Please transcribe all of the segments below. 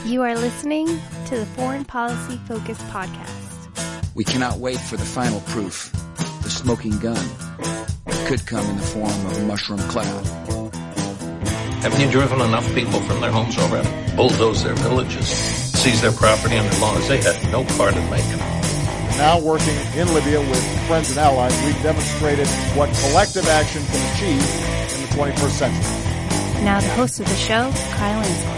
You are listening to the Foreign Policy Focus podcast. We cannot wait for the final proof. The smoking gun could come in the form of a mushroom cloud. Haven't you driven enough people from their homes already? Bulldoze their villages, seize their property and their laws. They had no part in making. Now working in Libya with friends and allies, we've demonstrated what collective action can achieve in the 21st century. Now the host of the show, Kyle Ansel.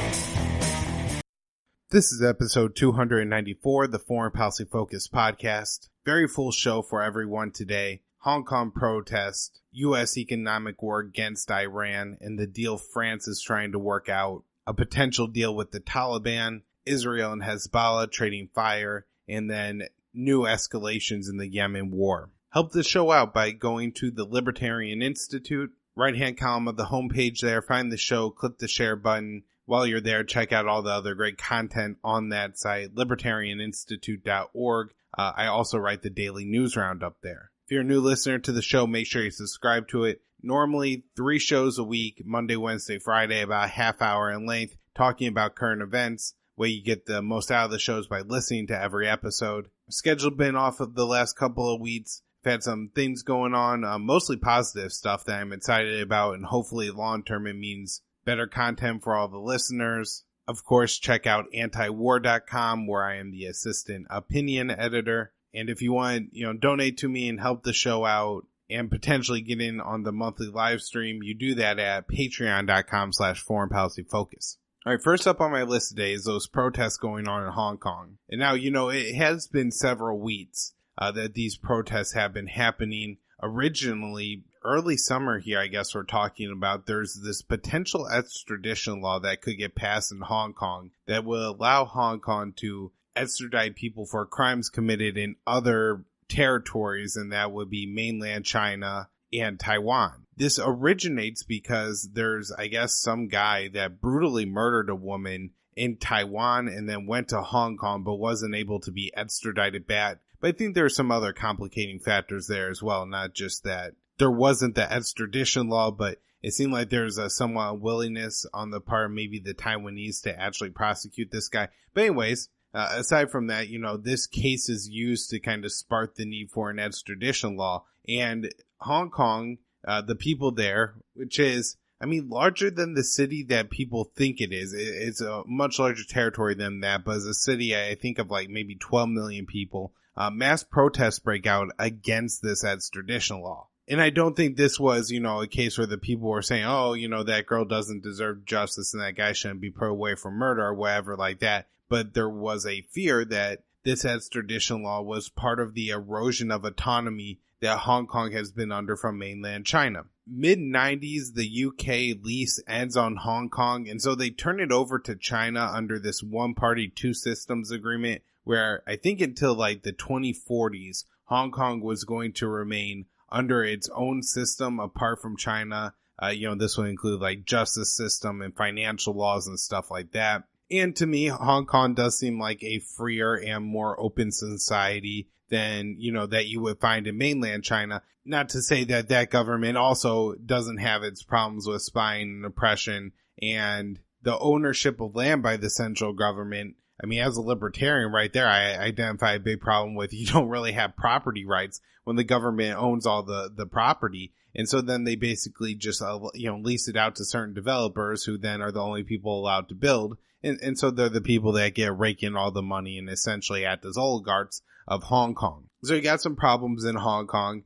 This is episode 294, the Foreign Policy Focus podcast. Very full show for everyone today. Hong Kong protest, U.S. economic war against Iran, and the deal France is trying to work out. A potential deal with the Taliban, Israel and Hezbollah trading fire, and then new escalations in the Yemen war. Help the show out by going to the Libertarian Institute, right-hand column of the homepage there. Find the show, click the share button. While you're there, check out all the other great content on that site, libertarianinstitute.org. I also write the daily news roundup there. If you're a new listener to the show, make sure you subscribe to it. Normally 3 shows a week, Monday, Wednesday, Friday, about a half hour in length, talking about current events. Way you get the most out of the shows by listening to every episode. Schedule been off of the last couple of weeks. I've had some things going on, mostly positive stuff that I'm excited about, and hopefully long term it means better content for all the listeners. Of course, check out antiwar.com, where I am the assistant opinion editor. And if you want, donate to me and help the show out and potentially get in on the monthly live stream, you do that at patreon.com/foreignpolicyfocus. All right, first up on my list today is those protests going on in Hong Kong. And now, it has been several weeks that these protests have been happening. Originally, early summer here, I guess we're talking about, there's this potential extradition law that could get passed in Hong Kong that will allow Hong Kong to extradite people for crimes committed in other territories, and that would be mainland China and Taiwan. This originates because there's, I guess, some guy that brutally murdered a woman in Taiwan and then went to Hong Kong but wasn't able to be extradited back. But I think there are some other complicating factors there as well, not just that there wasn't the extradition law, but it seemed like there's a somewhat willingness on the part of maybe the Taiwanese to actually prosecute this guy. But anyways, aside from that, this case is used to kind of spark the need for an extradition law. And Hong Kong, the people there, which is, larger than the city that people think it is. It's a much larger territory than that, but as a city, I think of like maybe 12 million people. Mass protests break out against this extradition law. And I don't think this was, a case where the people were saying, that girl doesn't deserve justice and that guy shouldn't be put away for murder or whatever like that. But there was a fear that this extradition law was part of the erosion of autonomy that Hong Kong has been under from mainland China. Mid-90s, the UK lease ends on Hong Kong, and so they turn it over to China under this one-party, two-systems agreement, where I think until like the 2040s, Hong Kong was going to remain under its own system apart from China. This would include like justice system and financial laws and stuff like that. And to me, Hong Kong does seem like a freer and more open society than, that you would find in mainland China. Not to say that that government also doesn't have its problems with spying and oppression and the ownership of land by the central government. As a libertarian right there, I identify a big problem with you don't really have property rights when the government owns all the property. And so then they basically just, lease it out to certain developers who then are the only people allowed to build. And so they're the people that get raking all the money and essentially act as oligarchs of Hong Kong. So you got some problems in Hong Kong.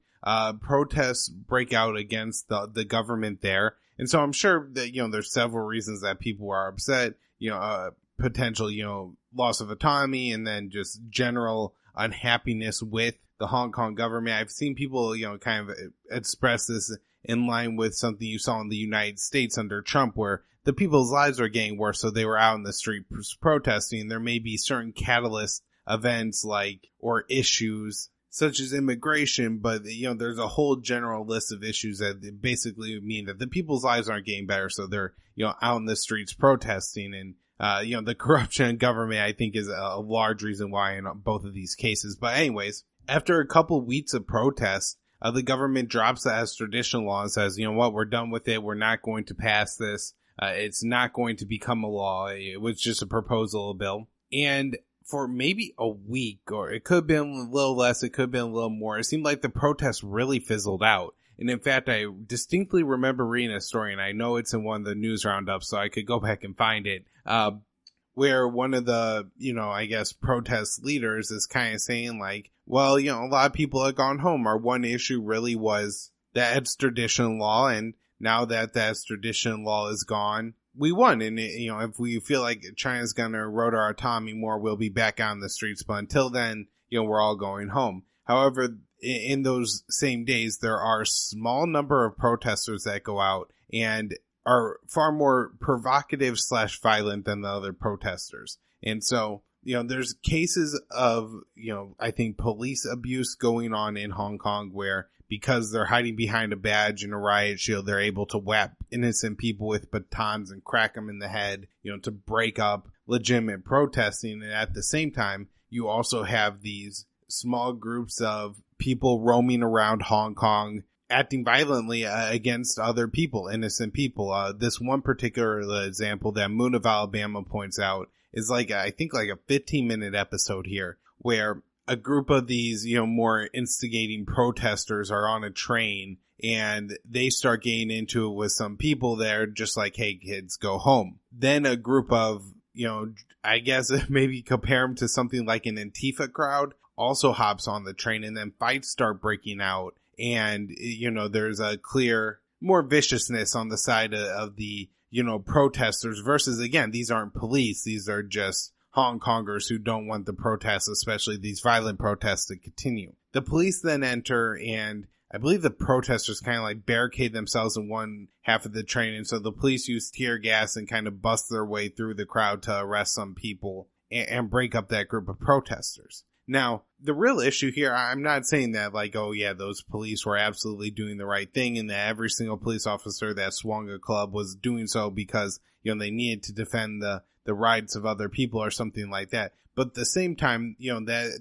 Protests break out against the government there. And so I'm sure that, there's several reasons that people are upset, potential, loss of autonomy and then just general unhappiness with the Hong Kong government. I've seen people, kind of express this in line with something you saw in the United States under Trump, where the people's lives are getting worse. So they were out in the street protesting. There may be certain catalyst events or issues such as immigration, but there's a whole general list of issues that basically mean that the people's lives aren't getting better. So they're, out in the streets protesting. And the corruption in government, I think, is a large reason why in both of these cases. But anyways, after a couple weeks of protests, the government drops the extradition law and says, we're done with it. We're not going to pass this. It's not going to become a law. It was just a proposal, a bill. And for maybe a week, or it could have been a little less, it could have been a little more, it seemed like the protests really fizzled out. And in fact, I distinctly remember reading a story, and I know it's in one of the news roundups, so I could go back and find it, where one of the, I guess, protest leaders is kind of saying like, well, a lot of people have gone home. Our one issue really was that extradition law, and now that that extradition law is gone, we won. And, if we feel like China's going to erode our autonomy more, we'll be back on the streets. But until then, we're all going home. However, in those same days, there are a small number of protesters that go out and are far more provocative / violent than the other protesters. And so, there's cases of, I think police abuse going on in Hong Kong where because they're hiding behind a badge and a riot shield, they're able to whap innocent people with batons and crack them in the head, to break up legitimate protesting. And at the same time, you also have these small groups of people roaming around Hong Kong acting violently against other people, innocent people. This one particular example that Moon of Alabama points out is I think a 15-minute episode here where a group of these, more instigating protesters are on a train and they start getting into it with some people there just like, hey, kids, go home. Then a group of, I guess maybe compare them to something like an Antifa crowd also hops on the train, and then fights start breaking out. And, there's a clear, more viciousness on the side of the, protesters versus, again, these aren't police. These are just Hong Kongers who don't want the protests, especially these violent protests, to continue. The police then enter, and I believe the protesters kind of barricade themselves in one half of the train. And so the police use tear gas and kind of bust their way through the crowd to arrest some people and break up that group of protesters. Now, the real issue here, I'm not saying that oh yeah, those police were absolutely doing the right thing and that every single police officer that swung a club was doing so because, they needed to defend the rights of other people or something like that. But at the same time,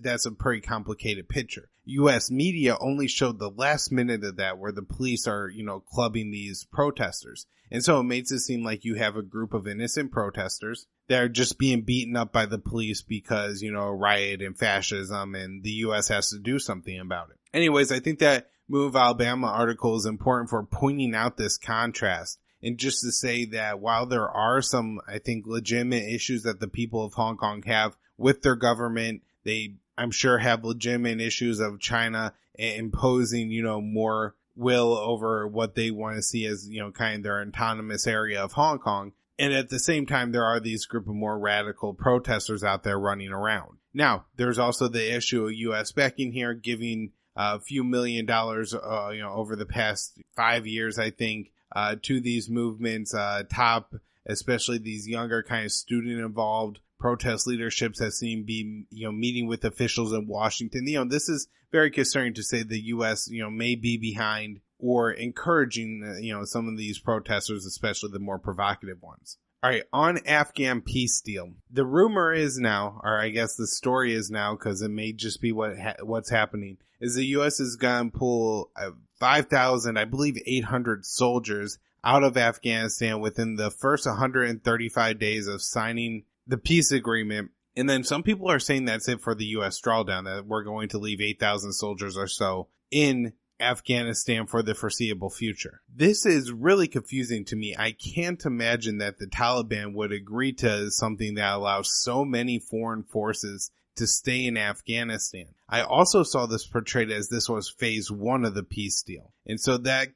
that's a pretty complicated picture. U.S. media only showed the last minute of that where the police are, clubbing these protesters. And so it makes it seem like you have a group of innocent protesters that are just being beaten up by the police because, riot and fascism, and the U.S. has to do something about it. Anyways, I think that Move Alabama article is important for pointing out this contrast. And just to say that while there are some, I think, legitimate issues that the people of Hong Kong have with their government, they, I'm sure, have legitimate issues of China imposing, more will over what they want to see as, kind of their autonomous area of Hong Kong. And at the same time, there are these group of more radical protesters out there running around. Now, there's also the issue of U.S. backing here, giving a few $1 million, over the past 5 years, I think, to these movements, top, especially these younger kind of student-involved protest leaderships that seem to be, meeting with officials in Washington. This is very concerning to say the U.S., may be behind or encouraging, some of these protesters, especially the more provocative ones. All right, on Afghan peace deal. The rumor is now, or I guess the story is now, because it may just be what's happening, is the U.S. is going to pull 5,000, I believe 800 soldiers out of Afghanistan within the first 135 days of signing the peace agreement. And then some people are saying that's it for the U.S. drawdown, that we're going to leave 8,000 soldiers or so in Afghanistan for the foreseeable future. This is really confusing to me. I can't imagine that the Taliban would agree to something that allows so many foreign forces to stay in Afghanistan. I also saw this portrayed as this was phase 1 of the peace deal. And so that,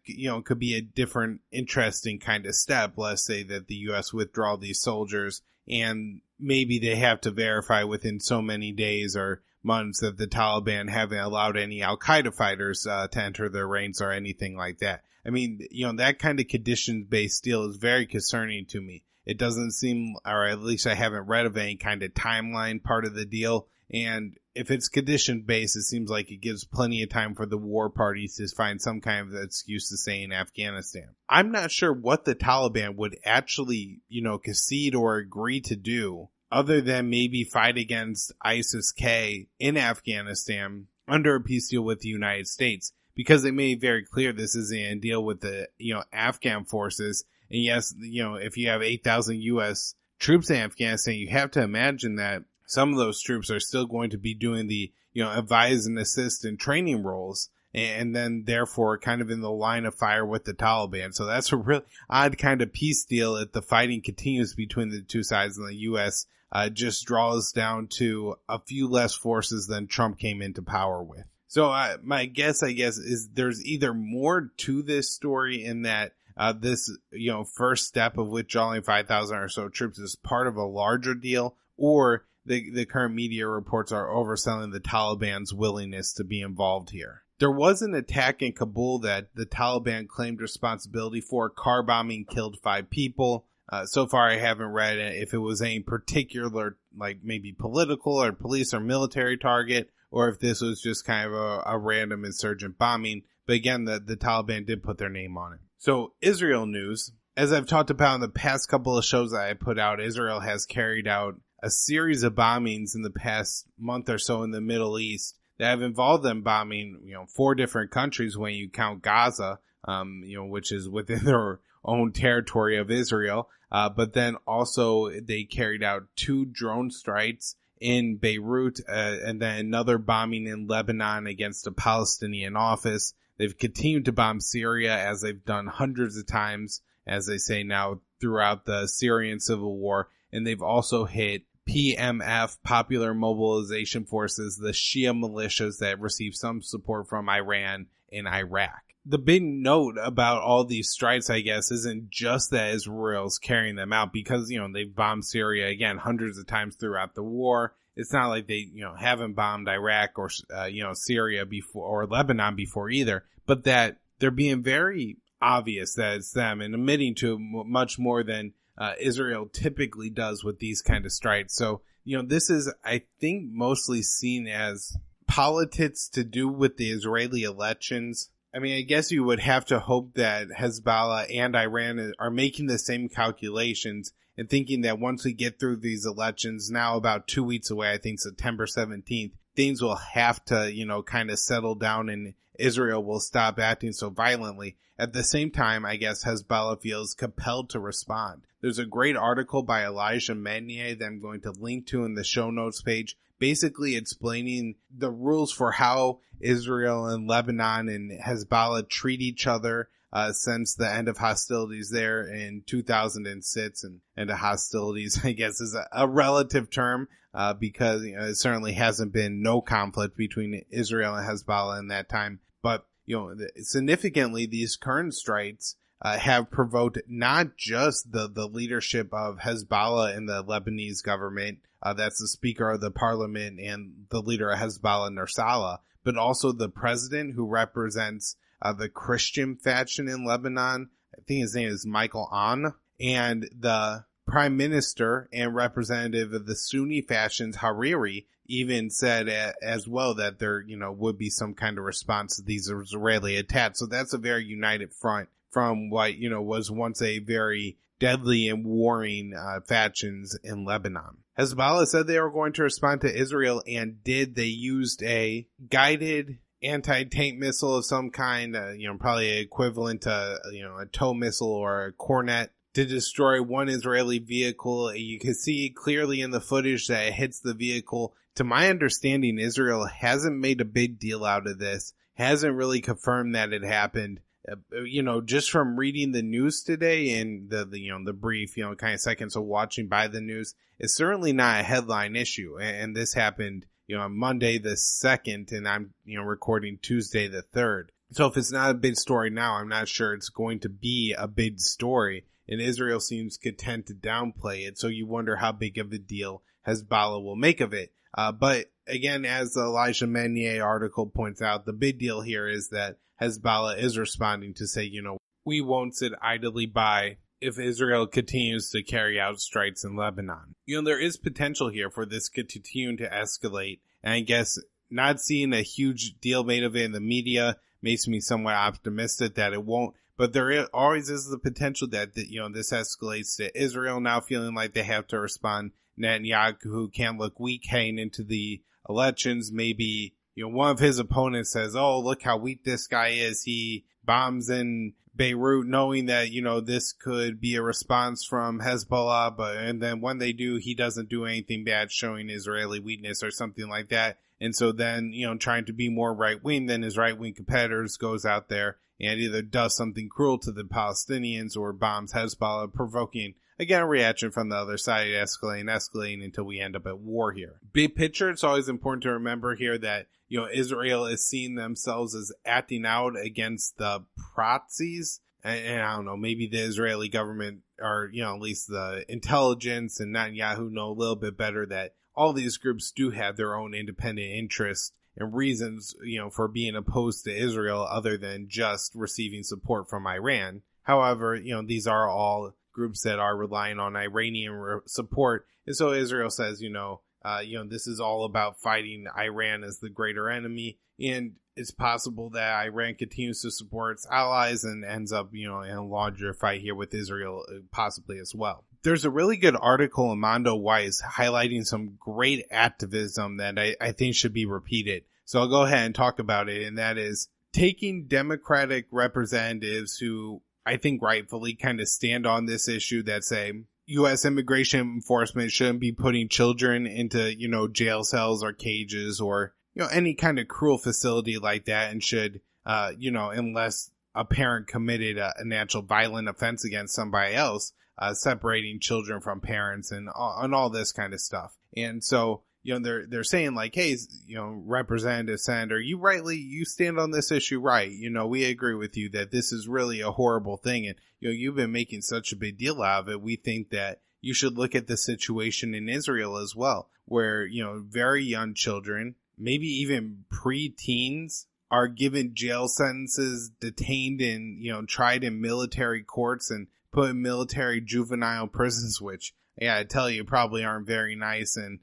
could be a different, interesting kind of step. Let's say that the U.S. withdraw these soldiers and maybe they have to verify within so many days or months that the Taliban haven't allowed any Al-Qaeda fighters to enter their ranks or anything like that. I mean, that kind of conditions-based deal is very concerning to me. It doesn't seem, or at least I haven't read of any kind of timeline part of the deal. And if it's condition-based, it seems like it gives plenty of time for the war parties to find some kind of excuse to stay in Afghanistan. I'm not sure what the Taliban would actually, concede or agree to do other than maybe fight against ISIS-K in Afghanistan under a peace deal with the United States, because they made very clear this isn't a deal with the, Afghan forces. And yes, if you have 8,000 U.S. troops in Afghanistan, you have to imagine that some of those troops are still going to be doing the, advise and assist and training roles, and then therefore kind of in the line of fire with the Taliban. So that's a really odd kind of peace deal if the fighting continues between the two sides, and the U.S. Just draws down to a few less forces than Trump came into power with. So my guess, is there's either more to this story in that this, first step of withdrawing 5,000 or so troops is part of a larger deal, or the current media reports are overselling the Taliban's willingness to be involved here. There was an attack in Kabul that the Taliban claimed responsibility for. Car bombing killed 5 people. So far, I haven't read if it was any particular, like maybe political or police or military target, or if this was just kind of a random insurgent bombing. But again, the Taliban did put their name on it. So Israel news. As I've talked about in the past couple of shows that I put out, Israel has carried out a series of bombings in the past month or so in the Middle East that have involved them bombing, 4 different countries when you count Gaza, which is within their own territory of Israel. But then also they carried out 2 drone strikes in Beirut, and then another bombing in Lebanon against a Palestinian office. They've continued to bomb Syria, as they've done hundreds of times, as they say now, throughout the Syrian civil war. And they've also hit PMF, Popular Mobilization Forces, the Shia militias that receive some support from Iran and Iraq. The big note about all these strikes, I guess, isn't just that Israel's carrying them out, because, they've bombed Syria, again, hundreds of times throughout the war. It's not like they, haven't bombed Iraq or, Syria before, or Lebanon before either, but that they're being very obvious that it's them and admitting to much more than Israel typically does with these kind of strikes. So, this is, I think, mostly seen as politics to do with the Israeli elections. I mean, I guess you would have to hope that Hezbollah and Iran are making the same calculations and thinking that once we get through these elections, now about 2 weeks away, I think September 17th, things will have to, kind of settle down and Israel will stop acting so violently. At the same time, I guess Hezbollah feels compelled to respond. There's a great article by Elijah Magnier that I'm going to link to in the show notes page, basically explaining the rules for how Israel and Lebanon and Hezbollah treat each other since the end of hostilities there in 2006. And the hostilities, I guess, is a relative term because it certainly hasn't been no conflict between Israel and Hezbollah in that time. But significantly, these current strikes have provoked not just the leadership of Hezbollah and the Lebanese government, that's the Speaker of the Parliament and the leader of Hezbollah, Nasrallah, but also the president who represents the Christian faction in Lebanon. I think his name is Michael Aoun, and the prime minister and representative of the Sunni factions, Hariri, even said as well that there, would be some kind of response to these Israeli attacks. So that's a very united front from what, was once a very deadly and warring factions in Lebanon. Hezbollah said they were going to respond to Israel, and did. They used a guided anti-tank missile of some kind, probably equivalent to, a tow missile or a Cornet, to destroy one Israeli vehicle. You can see clearly in the footage that it hits the vehicle. To my understanding, Israel hasn't made a big deal out of this, hasn't really confirmed that it happened. Just from reading the news today and the brief, kind of seconds of watching by the news, it's certainly not a headline issue. And this happened, on Monday the 2nd, and I'm, recording Tuesday the 3rd. So if it's not a big story now, I'm not sure it's going to be a big story. And Israel seems content to downplay it. So you wonder how big of a deal Hezbollah will make of it. But again, as the Elijah Magnier article points out, the big deal here is that Hezbollah is responding to say, we won't sit idly by if Israel continues to carry out strikes in Lebanon. There is potential here for this to continue to escalate. And I guess not seeing a huge deal made of it in the media makes me somewhat optimistic that it won't. But there always is the potential that, this escalates to Israel now feeling like they have to respond. Netanyahu can't look weak heading into the elections. Maybe, one of his opponents says, oh, look how weak this guy is. He bombs in Beirut, knowing that, this could be a response from Hezbollah, and then when they do, he doesn't do anything bad, showing Israeli weakness or something like that. And so then, trying to be more right-wing than his right-wing competitors, goes out there and either does something cruel to the Palestinians or bombs Hezbollah, provoking, again, a reaction from the other side, escalating until we end up at war here. Big picture, it's always important to remember here that, Israel is seeing themselves as acting out against the proxies. And I don't know, maybe the Israeli government, or, at least the intelligence and Netanyahu know a little bit better that all these groups do have their own independent interests and reasons, for being opposed to Israel other than just receiving support from Iran. However, these are all groups that are relying on Iranian support. And so Israel says, this is all about fighting Iran as the greater enemy. And it's possible that Iran continues to support its allies and ends up, in a larger fight here with Israel, possibly as well. There's a really good article in Mondo Weiss highlighting some great activism that I think should be repeated. So I'll go ahead and talk about it. And that is taking Democratic representatives who I think rightfully kind of stand on this issue that say U.S. immigration enforcement shouldn't be putting children into, jail cells or cages or, any kind of cruel facility like that, and should, unless a parent committed a natural violent offense against somebody else, separating children from parents and all this kind of stuff. And so, they're saying like, hey, Representative Senator, you stand on this issue, right? We agree with you that this is really a horrible thing. And, you've been making such a big deal out of it. We think that you should look at the situation in Israel as well, where, very young children, maybe even pre-teens, are given jail sentences, detained and, tried in military courts and put in military juvenile prisons, which, I tell you, probably aren't very nice. And,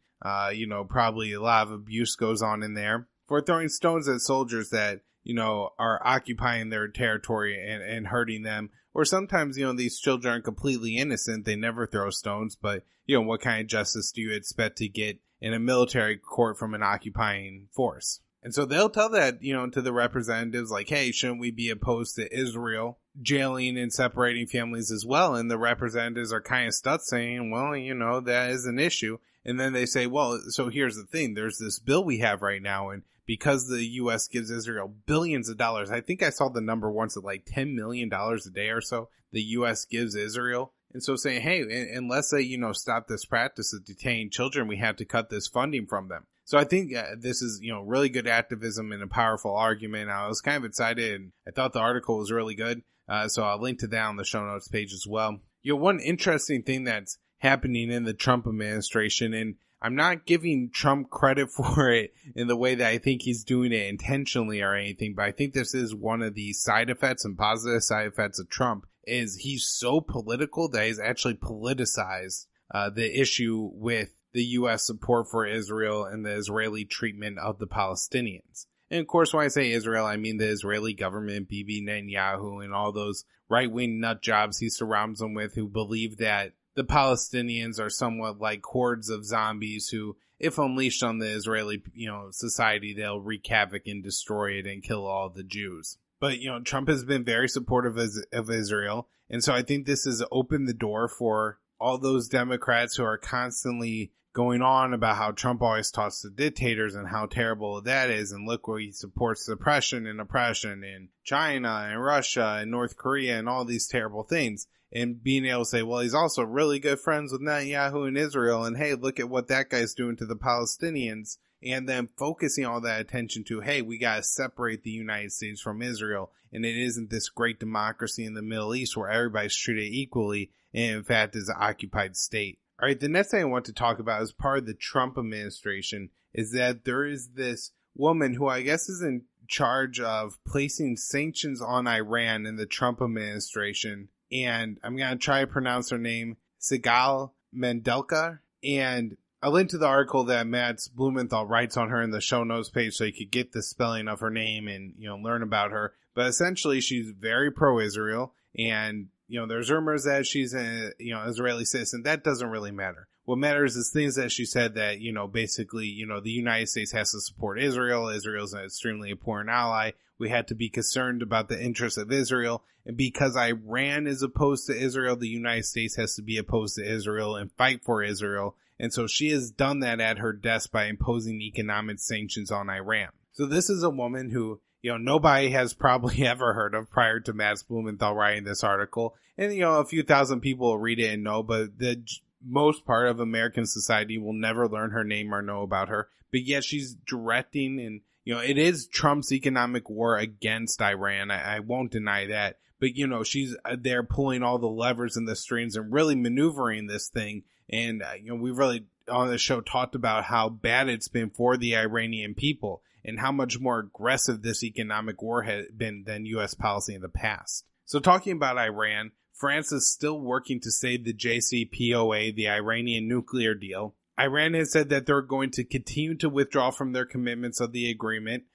probably a lot of abuse goes on in there for throwing stones at soldiers that, are occupying their territory and hurting them. Or sometimes, these children are completely innocent. They never throw stones, but, what kind of justice do you expect to get in a military court from an occupying force? And so they'll tell that, to the representatives, like, hey, shouldn't we be opposed to Israel jailing and separating families as well? And the representatives are kind of stuck saying, well, that is an issue. And then they say, well, so here's the thing. There's this bill we have right now, and because the U.S. gives Israel billions of dollars, I think I saw the number once at like $10 million a day or so, the U.S. gives Israel. And so saying, hey, unless they, stop this practice of detaining children, we have to cut this funding from them. So I think this is, really good activism and a powerful argument. I was kind of excited, and I thought the article was really good. So I'll link to that on the show notes page as well. One interesting thing that's happening in the Trump administration, and I'm not giving Trump credit for it in the way that I think he's doing it intentionally or anything, but I think this is one of the side effects and positive side effects of Trump, is he's so political that he's actually politicized the issue with the U.S. support for Israel and the Israeli treatment of the Palestinians. And of course, when I say Israel, I mean the Israeli government, Bibi Netanyahu, and all those right-wing nut jobs he surrounds them with, who believe that the Palestinians are somewhat like hordes of zombies who, if unleashed on the Israeli, society, they'll wreak havoc and destroy it and kill all the Jews. But, Trump has been very supportive of Israel. And so I think this has opened the door for all those Democrats who are constantly going on about how Trump always talks to dictators and how terrible that is. And look where he supports suppression and oppression in China and Russia and North Korea and all these terrible things. And being able to say, well, he's also really good friends with Netanyahu and Israel. And hey, look at what that guy's doing to the Palestinians. And then focusing all that attention to, hey, we got to separate the United States from Israel. And it isn't this great democracy in the Middle East where everybody's treated equally. And in fact, is an occupied state. All right, the next thing I want to talk about as part of the Trump administration is that there is this woman who I guess is in charge of placing sanctions on Iran in the Trump administration. And I'm going to try to pronounce her name, Sigal Mendelka. And I'll link to the article that Matt Blumenthal writes on her in the show notes page so you could get the spelling of her name and, learn about her. But essentially, she's very pro-Israel. And, there's rumors that she's an, Israeli citizen. That doesn't really matter. what matters is things that she said that, basically, the United States has to support Israel. Israel's an extremely important ally. We had to be concerned about the interests of Israel. And because Iran is opposed to Israel, the United States has to be opposed to Israel and fight for Israel. And so she has done that at her desk by imposing economic sanctions on Iran. So this is a woman who, nobody has probably ever heard of prior to Max Blumenthal writing this article. And, a few thousand people will read it and know, but the most part of American society will never learn her name or know about her. But yet she's directing and, it is Trump's economic war against Iran. I won't deny that. But, she's there pulling all the levers and the strings and really maneuvering this thing. And, we really on the show talked about how bad it's been for the Iranian people and how much more aggressive this economic war has been than U.S. policy in the past. So talking about Iran, France is still working to save the JCPOA, the Iranian nuclear deal. Iran has said that they're going to continue to withdraw from their commitments of the agreement.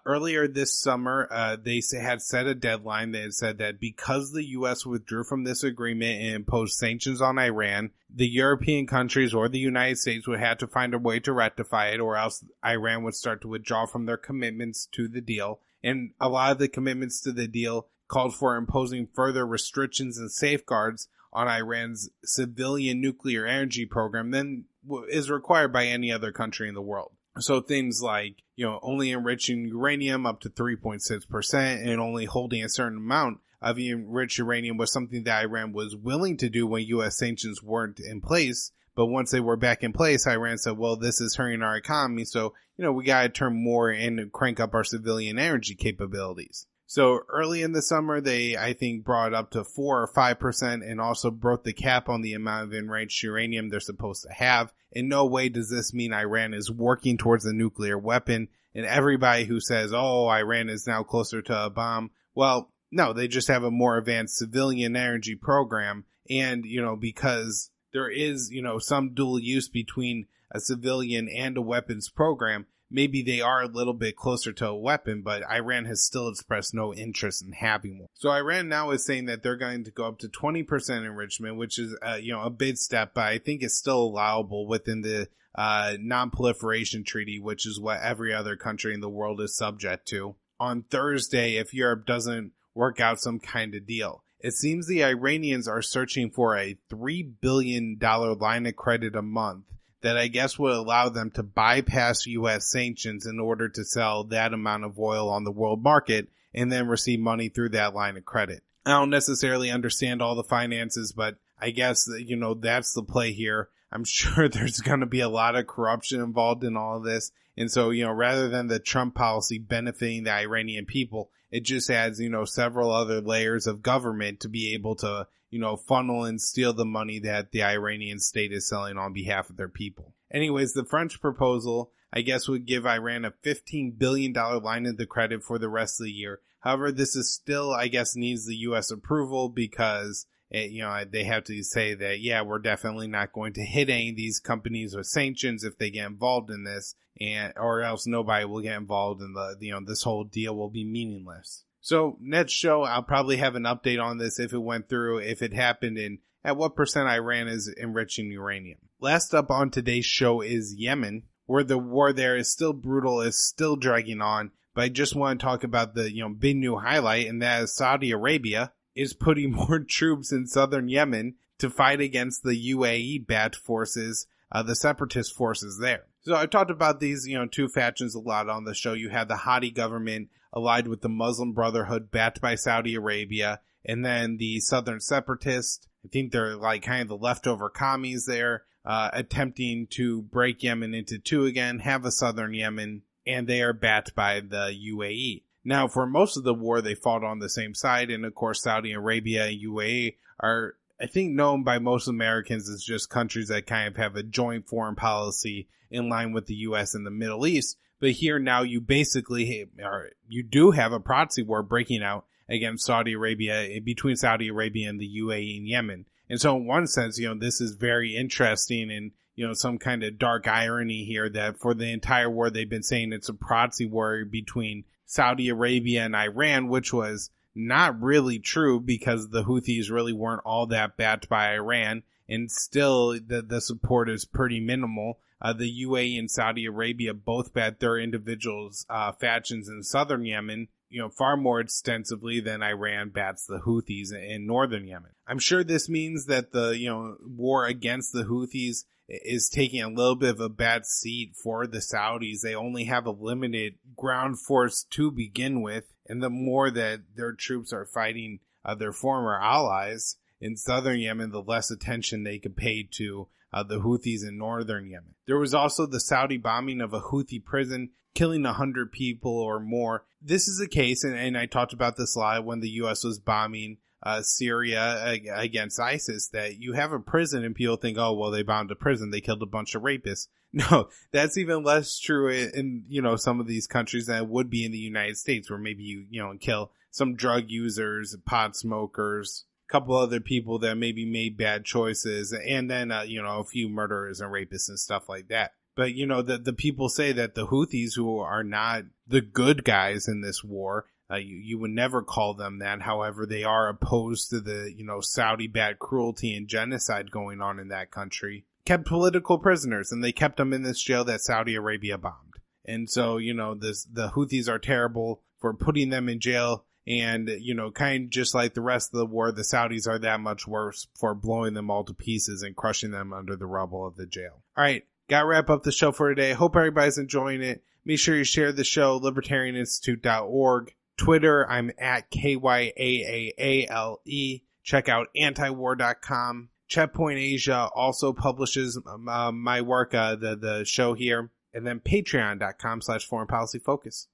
Earlier this summer, they had set a deadline. They had said that because the U.S. withdrew from this agreement and imposed sanctions on Iran, the European countries or the United States would have to find a way to rectify it, or else Iran would start to withdraw from their commitments to the deal. And a lot of the commitments to the deal called for imposing further restrictions and safeguards on Iran's civilian nuclear energy program than is required by any other country in the world. So things like, only enriching uranium up to 3.6% and only holding a certain amount of enriched uranium was something that Iran was willing to do when U.S. sanctions weren't in place. But once they were back in place, Iran said, well, this is hurting our economy. So, we got to turn more and crank up our civilian energy capabilities. So early in the summer, they, I think, brought it up to 4 or 5% and also broke the cap on the amount of enriched uranium they're supposed to have. In no way does this mean Iran is working towards a nuclear weapon. And everybody who says, oh, Iran is now closer to a bomb, well, no, they just have a more advanced civilian energy program. And, because there is, some dual use between a civilian and a weapons program, maybe they are a little bit closer to a weapon, but Iran has still expressed no interest in having one. So Iran now is saying that they're going to go up to 20% enrichment, which is, a big step, but I think it's still allowable within the non-proliferation treaty, which is what every other country in the world is subject to. On Thursday, if Europe doesn't work out some kind of deal, it seems the Iranians are searching for a $3 billion line of credit a month that I guess would allow them to bypass U.S. sanctions in order to sell that amount of oil on the world market and then receive money through that line of credit. I don't necessarily understand all the finances, but I guess, that's the play here. I'm sure there's going to be a lot of corruption involved in all of this. And so, rather than the Trump policy benefiting the Iranian people, it just adds, several other layers of government to be able to, funnel and steal the money that the Iranian state is selling on behalf of their people. Anyways, the French proposal, I guess, would give Iran a $15 billion line of the credit for the rest of the year. However, this is still, I guess, needs the U.S. approval because, they have to say that, yeah, we're definitely not going to hit any of these companies with sanctions if they get involved in this, or else nobody will get involved in this whole deal will be meaningless. So next show, I'll probably have an update on this if it went through, if it happened, and at what percent Iran is enriching uranium. Last up on today's show is Yemen, where the war there is still brutal, is still dragging on. But I just want to talk about the big new highlight, and that is Saudi Arabia is putting more troops in southern Yemen to fight against the UAE-backed forces, the separatist forces there. So I talked about these, two factions a lot on the show. You have the Hadi government allied with the Muslim Brotherhood backed by Saudi Arabia, and then the Southern Separatists. I think they're like kind of the leftover commies there, attempting to break Yemen into two again, have a southern Yemen, and they are backed by the UAE. Now, for most of the war, they fought on the same side, and of course, Saudi Arabia and UAE are, I think, known by most Americans as just countries that kind of have a joint foreign policy in line with the U.S. and the Middle East. But here now you do have a proxy war breaking out against Saudi Arabia, between Saudi Arabia and the UAE and Yemen. And so in one sense, this is very interesting and, some kind of dark irony here that for the entire war, they've been saying it's a proxy war between Saudi Arabia and Iran, which was not really true because the Houthis really weren't all that backed by Iran. and still the support is pretty minimal. The UAE and Saudi Arabia both bat their individuals factions in southern Yemen, far more extensively than Iran bats the Houthis in northern Yemen. I'm sure this means that the war against the Houthis is taking a little bit of a bad seat for the Saudis. They only have a limited ground force to begin with, and the more that their troops are fighting their former allies in southern Yemen, the less attention they could pay to the Houthis in northern Yemen. There was also the Saudi bombing of a Houthi prison, killing 100 people or more. This is a case, and I talked about this a lot when the U.S. was bombing Syria against ISIS, that you have a prison and people think, oh, well, they bombed a prison, they killed a bunch of rapists. No, that's even less true in some of these countries than it would be in the United States, where maybe you kill some drug users, pot smokers, a couple other people that maybe made bad choices, and then a few murderers and rapists and stuff like that. But the people say that the Houthis, who are not the good guys in this war, you would never call them that. However, they are opposed to the Saudi-backed cruelty and genocide going on in that country. Kept political prisoners, and they kept them in this jail that Saudi Arabia bombed. And so the Houthis are terrible for putting them in jail. And, kind of just like the rest of the war, the Saudis are that much worse for blowing them all to pieces and crushing them under the rubble of the jail. All right, gotta wrap up the show for today. Hope everybody's enjoying it. Make sure you share the show, libertarianinstitute.org. Twitter, I'm at KYAAALE. Check out antiwar.com. Checkpoint Asia also publishes my work, the show here. And then patreon.com/foreignpolicyfocus.